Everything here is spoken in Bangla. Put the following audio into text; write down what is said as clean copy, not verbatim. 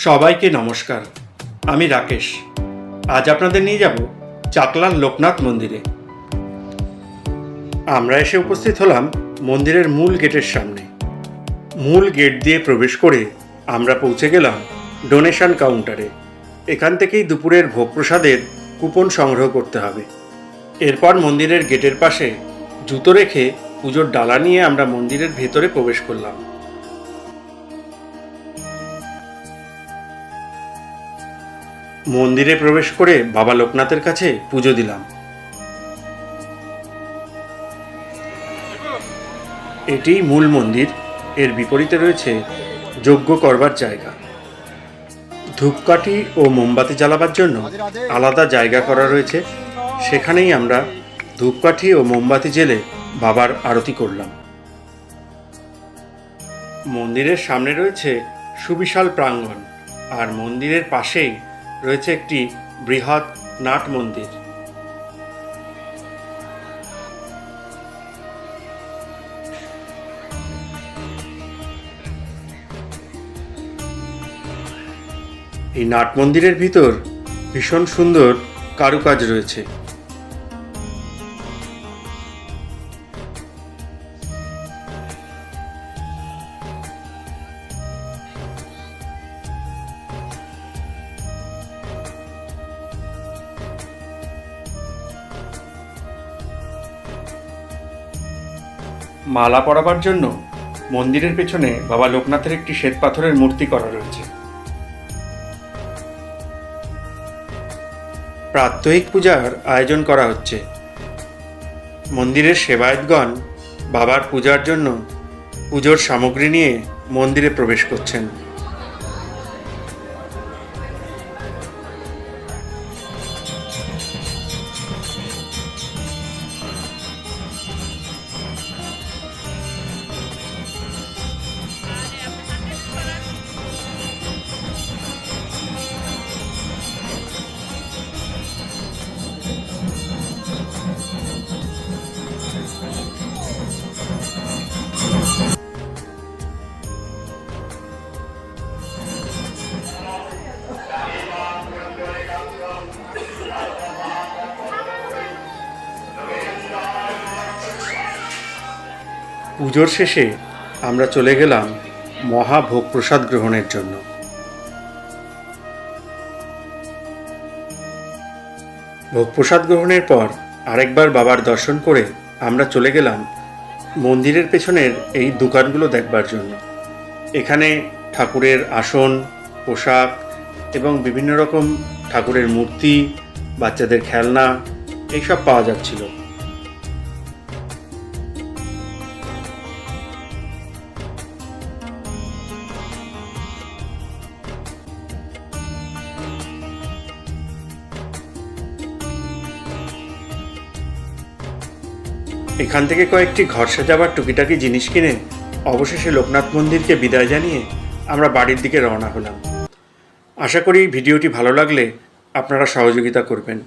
সবাইকে নমস্কার। আমি রাকেশ। আজ আপনাদের নিয়ে যাব চাকলার লোকনাথ মন্দিরে। আমরা এসে উপস্থিত হলাম মন্দিরের মূল গেটের সামনে। মূল গেট দিয়ে প্রবেশ করে আমরা পৌঁছে গেলাম ডোনেশন কাউন্টারে। এখান থেকেই দুপুরের ভোগ প্রসাদের কুপন সংগ্রহ করতে হবে। এরপর মন্দিরের গেটের পাশে জুতো রেখে পুজোর ডালা নিয়ে আমরা মন্দিরের ভেতরে প্রবেশ করলাম। মন্দিরে প্রবেশ করে বাবা লোকনাথের কাছে পুজো দিলাম। এটি মূল মন্দির। এর বিপরীতে রয়েছে যজ্ঞ করবার জায়গা। ধূপকাঠি ও মোমবাতি জ্বালাবার জন্য আলাদা জায়গা করা রয়েছে। সেখানেই আমরা ধূপকাঠি ও মোমবাতি জ্বেলে বাবার আরতি করলাম। মন্দিরের সামনে রয়েছে সুবিশাল প্রাঙ্গণ, আর মন্দিরের পাশেই রয়েছে একটি বৃহৎ নাট মন্দির। এই নাট মন্দিরের ভিতর ভীষণ সুন্দর কারুকাজ রয়েছে। মালা পরাবার জন্য মন্দিরের পেছনে বাবা লোকনাথের একটি শ্বেত পাথরের মূর্তি করা রয়েছে। প্রাত্যহিক পূজার আয়োজন করা হচ্ছে। মন্দিরের সেবায়েতগণ বাবার পূজার জন্য পুজোর সামগ্রী নিয়ে মন্দিরে প্রবেশ করছেন। পুজোর শেষে আমরা চলে গেলাম মহাভোগ প্রসাদ গ্রহণের জন্য। ভোগ প্রসাদ গ্রহণের পর আরেকবার বাবার দর্শন করে আমরা চলে গেলাম মন্দিরের পেছনের এই দোকানগুলো দেখবার জন্য। এখানে ঠাকুরের আসন, পোশাক এবং বিভিন্ন রকম ঠাকুরের মূর্তি, বাচ্চাদের খেলনা এইসব পাওয়া যাচ্ছিল। এখান থেকে কয়েকটি ঘর সাজাবার টুকিটাকি জিনিস কিনে অবশেষে লোকনাথ মন্দিরকে বিদায় জানিয়ে আমরা বাড়ির দিকে রওনা হলাম। আশা করি ভিডিওটি ভালো লাগলে আপনারা সহযোগিতা করবেন।